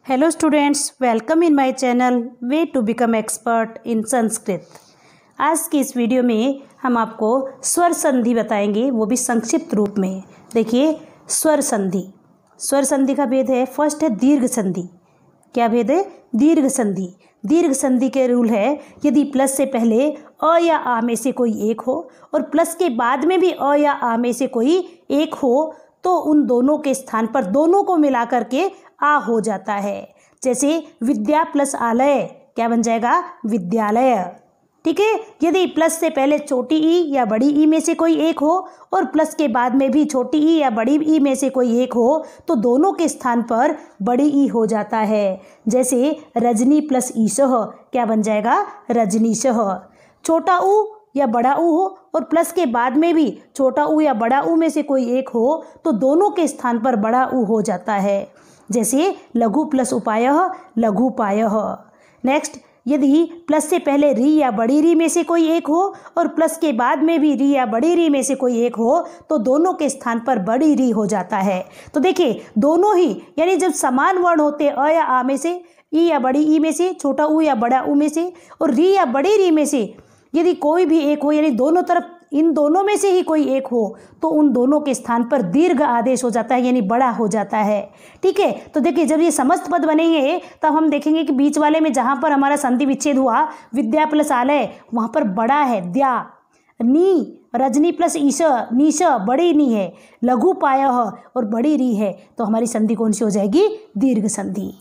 Hello students, welcome in my channel way to become expert in Sanskrit. आज की इस video में हम आपको स्वर संधि बताएंगे, वो भी संक्षिप्त रूप में। देखिए, स्वर संधि का भेद है। फर्स्ट है दीर्घ संधि। क्या भेद है? दीर्घ संधि। दीर्घ संधि के रूल है, यदि प्लस से पहले अ या आ में से कोई एक हो और प्लस के बाद में भी अ या आ में से कोई एक हो तो उन दोनों के स्थान पर दोनों को मिला करके आ हो जाता है। जैसे विद्या प्लस आलय क्या बन जाएगा? विद्यालय। ठीक है। यदि प्लस से पहले छोटी ई या बड़ी ई में से कोई एक हो और प्लस के बाद में भी छोटी ई या बड़ी ई में से कोई एक हो तो दोनों के स्थान पर बड़ी ई हो जाता है। जैसे रजनी प्लस ईशः क्या बन जाएगा? रजनीशः। छोटा ऊ या बड़ा ऊ हो और प्लस के बाद में भी छोटा ऊ या बड़ा ऊ में से कोई एक हो तो दोनों के स्थान पर बड़ा ऊ हो जाता है। जैसे लघु प्लस उपायः लघुपायः। नेक्स्ट, यदि प्लस से पहले री या बड़ी री में से कोई एक हो और प्लस के बाद में भी री या बड़ी री में से कोई एक हो तो दोनों के स्थान पर बड़ी री हो जाता है। तो देखिए, दोनों ही यानी जब समान वर्ण होते अ या आ में से, ई या बड़ी ई में से, छोटा ऊ या बड़ा ऊ में से और री या बड़ी री में से यदि कोई भी एक हो, यानी दोनों तरफ इन दोनों में से ही कोई एक हो तो उन दोनों के स्थान पर दीर्घ आदेश हो जाता है, यानी बड़ा हो जाता है। ठीक है। तो देखिए, जब ये समस्त पद बनेंगे तब हम देखेंगे कि बीच वाले में जहाँ पर हमारा संधि विच्छेद हुआ विद्या प्लस आलय, वहाँ पर बड़ा है द्या। नी, रजनी प्लस ईश नीश बड़ी नी है। लघु पायः और बड़ी री है, तो हमारी संधि कौन सी हो जाएगी? दीर्घ संधि।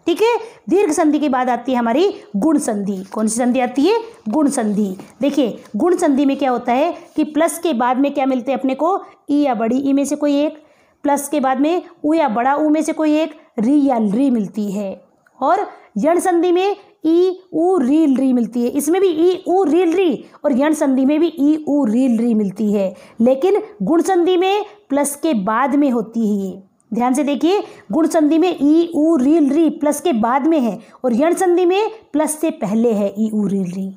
ठीक है। दीर्घ संधि की बात आती है हमारी गुण संधि। कौन सी संधि आती है? गुण संधि। देखिए, गुण संधि में क्या होता है कि प्लस के बाद में क्या मिलते हैं अपने को? ई या बड़ी ई में से कोई एक, प्लस के बाद में ऊ या बड़ा ऊ में से कोई एक, री या री मिलती है। और यण संधि में ई ऊ रील री मिलती है। इसमें भी ई ऊ रील री और यण संधि में भी ई ऊ रील री मिलती है। लेकिन गुण संधि में प्लस के बाद में होती है। ध्यान से देखिए, गुण संधि में ई ऊ रील री प्लस के बाद में है और यण संधि में प्लस से पहले है ई ऊ रील री।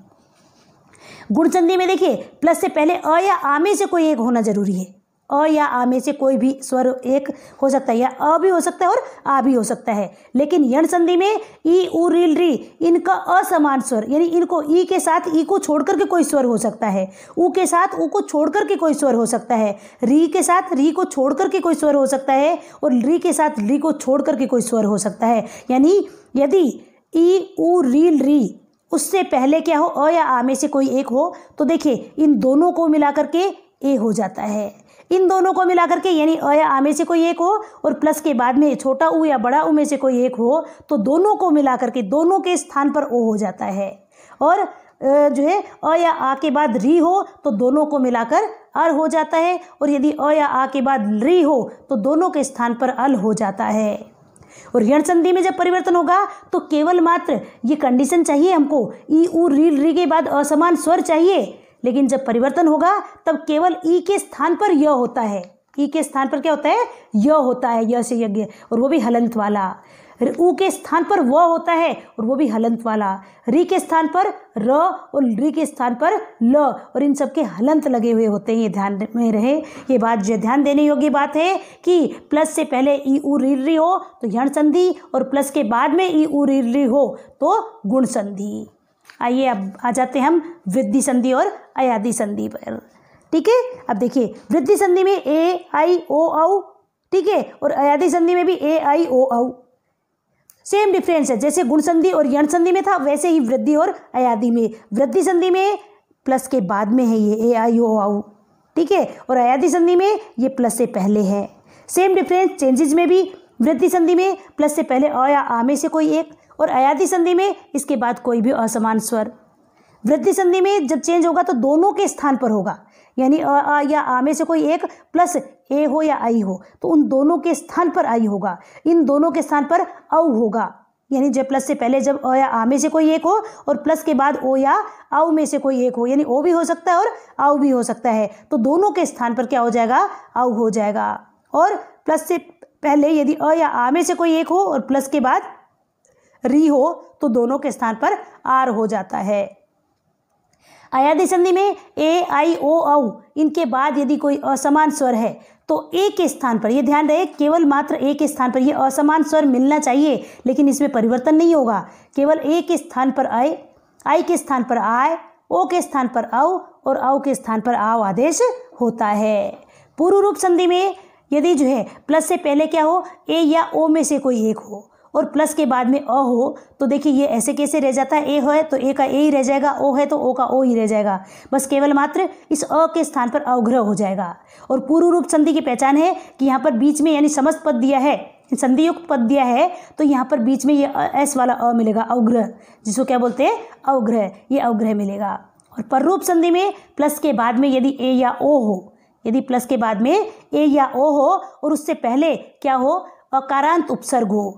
गुण संधि में देखिए, प्लस से पहले अ या आ में से कोई एक होना जरूरी है। अ या आ में से कोई भी स्वर एक हो सकता है, या अ भी हो सकता है और आ भी हो सकता है। लेकिन यण संधि में ई ऊ रील री इनका असमान स्वर, यानी इनको ई के साथ ई को छोड़ करके कोई स्वर हो सकता है, ऊ के साथ ऊ को छोड़ करके कोई स्वर हो सकता है, री के साथ री को छोड़ करके कोई स्वर हो सकता है और री के साथ री को छोड़ करके कोई स्वर हो सकता है। यानी यदि ई ऊ रील री उससे पहले क्या हो, अ या आ में से कोई एक हो तो देखिए इन दोनों को मिला करके ए हो जाता है। इन दोनों को मिला करके यानी अ या आ में से कोई एक हो और प्लस के बाद में छोटा ऊ या बड़ा ऊ में से कोई एक हो तो दोनों को मिला करके दोनों के स्थान पर ओ हो जाता है। और जो है अ या आ के बाद री हो तो दोनों को मिलाकर अर हो जाता है, और यदि अ या आ के बाद री हो तो दोनों के स्थान पर अल हो जाता है। और यण संधि में जब परिवर्तन होगा तो केवल मात्र ये कंडीशन चाहिए हमको, ई ऊ रील री के बाद असमान स्वर चाहिए। लेकिन जब परिवर्तन होगा तब केवल ई के स्थान पर य होता है। ई के स्थान पर क्या होता है? य होता है, य से यज्ञ, और वो भी हलंत वाला। ऊ के स्थान पर व होता है और वो भी हलंत वाला। री के स्थान पर र और री के स्थान पर ल, और इन सबके हलंत लगे हुए होते हैं। ये ध्यान में रहे, ये बात जो ध्यान देने योग्य बात है कि प्लस से पहले ई ऊ रील री हो तो यण संधि और प्लस के बाद में ई ऊ रील री हो तो गुण संधि। आइए अब आ जाते हैं हम वृद्धि संधि और अयादि संधि पर। ठीक है। अब देखिए, वृद्धि संधि में ए आई ओ औ, ठीक है, और अयादि संधि में भी ए आई ओ औ। सेम डिफरेंस है, जैसे गुण संधि और यण संधि में था वैसे ही वृद्धि और अयादि में। वृद्धि संधि में प्लस के बाद में है ये ए आई ओ औ, ठीक है, और अयादि संधि में ये प्लस से पहले है। सेम डिफरेंस चेंजेस में भी, वृद्धि संधि में प्लस से पहले अ या आ में से कोई एक और अयादि संधि में इसके बाद कोई भी असमान स्वर। वृद्धि संधि में जब चेंज होगा तो दोनों के स्थान पर होगा, यानी अ आ या आ में से कोई एक प्लस ए हो या आई हो तो उन दोनों के स्थान पर आई होगा, इन दोनों के स्थान पर औ होगा। यानी जब प्लस से पहले जब अ या आ में से कोई एक हो और प्लस के बाद ओ या औ में से कोई एक हो, यानी ओ भी हो सकता है और औ भी हो सकता है, तो दोनों के स्थान पर क्या हो जाएगा? औ हो जाएगा। और प्लस से पहले यदि अ या आ में से कोई एक हो और प्लस के बाद री हो तो दोनों के स्थान पर आर हो जाता है। अयादी संधि में ए आई ओ औ इनके बाद यदि कोई असमान स्वर है तो ए के स्थान पर, ये ध्यान रहे, केवल मात्र ए के स्थान पर ये असमान स्वर मिलना चाहिए, लेकिन इसमें परिवर्तन नहीं होगा। केवल ए के स्थान पर आए, आई के स्थान पर आए, ओ के स्थान पर औ और औ के स्थान पर आव आदेश होता है। पूर्व रूप संधि में यदि जो है प्लस से पहले क्या हो, ए या ओ में से कोई एक हो और प्लस के बाद में अ हो, तो देखिए ये ऐसे कैसे रह जाता है, ए है तो ए का ए ही रह जाएगा, ओ है तो ओ का ओ ही रह जाएगा, बस केवल मात्र इस अ के स्थान पर अवग्रह हो जाएगा। और पूर्व रूप संधि की पहचान है कि यहाँ पर बीच में यानी समस्त पद दिया है, संधि युक्त पद दिया है, तो यहाँ पर बीच में ये एस वाला अ मिलेगा, अवग्रह, जिसको क्या बोलते हैं, अवग्रह, ये अवग्रह मिलेगा। और पररूप संधि में प्लस के बाद में यदि ए या ओ हो, यदि प्लस के बाद में ए या ओ हो और उससे पहले क्या हो, अकारांत उपसर्ग हो,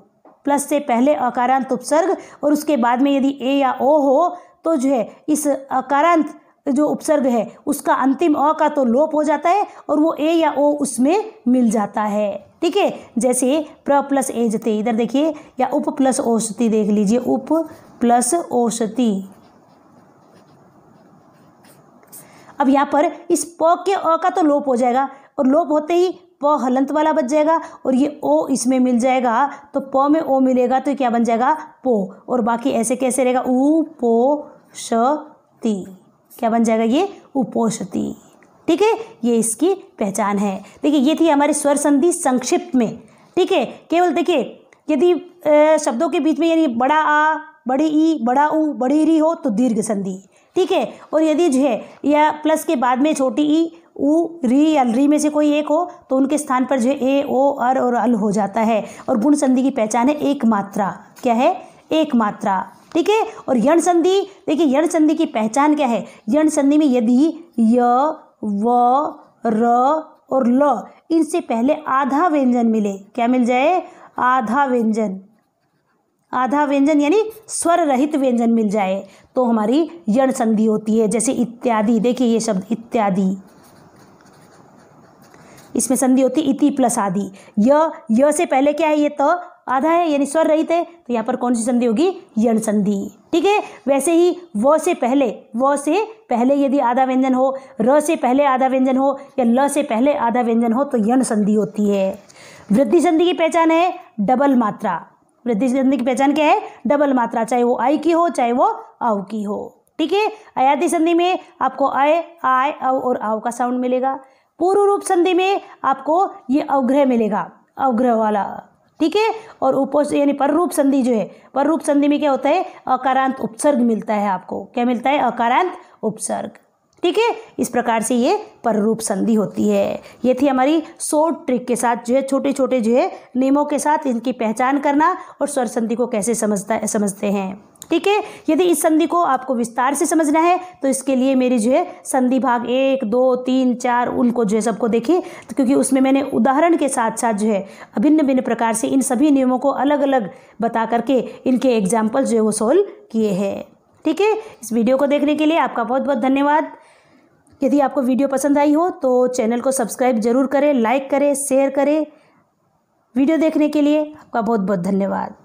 प्लस से पहले अकारांत उपसर्ग और उसके बाद में यदि ए या ओ हो, तो जो है इस अकारांत जो उपसर्ग है उसका अंतिम अ का तो लोप हो जाता है और वो ए या ओ उसमें मिल जाता है। ठीक है, जैसे प्र प्लस एजते, इधर देखिए, या उप प्लस औषधि देख लीजिए, उप प्लस औषधि। अब यहाँ पर इस प के अ का तो लोप हो जाएगा और लोप होते ही प हलंत वाला बच जाएगा और ये ओ इसमें मिल जाएगा, तो प में ओ मिलेगा तो क्या बन जाएगा, पो, और बाकी ऐसे कैसे रहेगा, उ पो श ती, क्या बन जाएगा, ये उपोषति। ठीक है, ये इसकी पहचान है। देखिए ये थी हमारी स्वर संधि संक्षिप्त में। ठीक है, केवल देखिए यदि शब्दों के बीच में यानी बड़ा आ, बड़ी ई, बड़ा उ, बड़ी री हो तो दीर्घ संधि। ठीक है, और यदि जो है या प्लस के बाद में छोटी ई, उ, री या री में से कोई एक हो तो उनके स्थान पर जो है ए, ओ, अर और अल हो जाता है। और गुण संधि की पहचान है एक मात्रा, क्या है, एक मात्रा। ठीक है, और यण संधि, देखिए यण संधि की पहचान क्या है, यण संधि में यदि य, व, र और ल इनसे पहले आधा व्यंजन मिले, क्या मिल जाए, आधा व्यंजन, आधा व्यंजन यानी स्वर रहित व्यंजन मिल जाए तो हमारी यण संधि होती है। जैसे इत्यादि, देखिए ये शब्द इत्यादि, इसमें संधि होती है इति प्लस आदि। य से पहले क्या है, ये तो आधा है यानी स्वर रहित है, तो यहाँ पर कौन सी संधि होगी, यण संधि। ठीक है, वैसे ही व से पहले यदि आधा व्यंजन हो, र से पहले आधा व्यंजन हो या ल से पहले आधा व्यंजन हो तो यण संधि होती है। वृद्धि संधि की पहचान है डबल मात्रा। वृद्धि संधि की पहचान क्या है, डबल मात्रा, चाहे वो आई की हो चाहे वो आव की हो। ठीक है, अयादी संधि में आपको अय, आय, औ और आव का साउंड मिलेगा। पूर्व रूप संधि में आपको ये अवग्रह मिलेगा, अवग्रह वाला। ठीक है, और उपोष यानी पररूप संधि जो है, पररूप संधि में क्या होता है, अकारांत उपसर्ग मिलता है आपको, क्या मिलता है, अकारांत उपसर्ग। ठीक है, इस प्रकार से ये पररूप संधि होती है। ये थी हमारी शॉर्ट ट्रिक के साथ जो है, छोटे छोटे जो है नियमों के साथ इनकी पहचान करना और स्वर संधि को कैसे समझते हैं। ठीक है, यदि इस संधि को आपको विस्तार से समझना है तो इसके लिए मेरी जो है संधि भाग 1, 2, 3, 4 उनको जो है सबको देखिए, तो क्योंकि उसमें मैंने उदाहरण के साथ साथ जो है भिन्न भिन्न प्रकार से इन सभी नियमों को अलग अलग बता करके इनके एग्जाम्पल जो है वो सोल्व किए हैं। ठीक है, इस वीडियो को देखने के लिए आपका बहुत बहुत धन्यवाद। यदि आपको वीडियो पसंद आई हो तो चैनल को सब्सक्राइब जरूर करें, लाइक करें, शेयर करें। वीडियो देखने के लिए आपका बहुत बहुत धन्यवाद।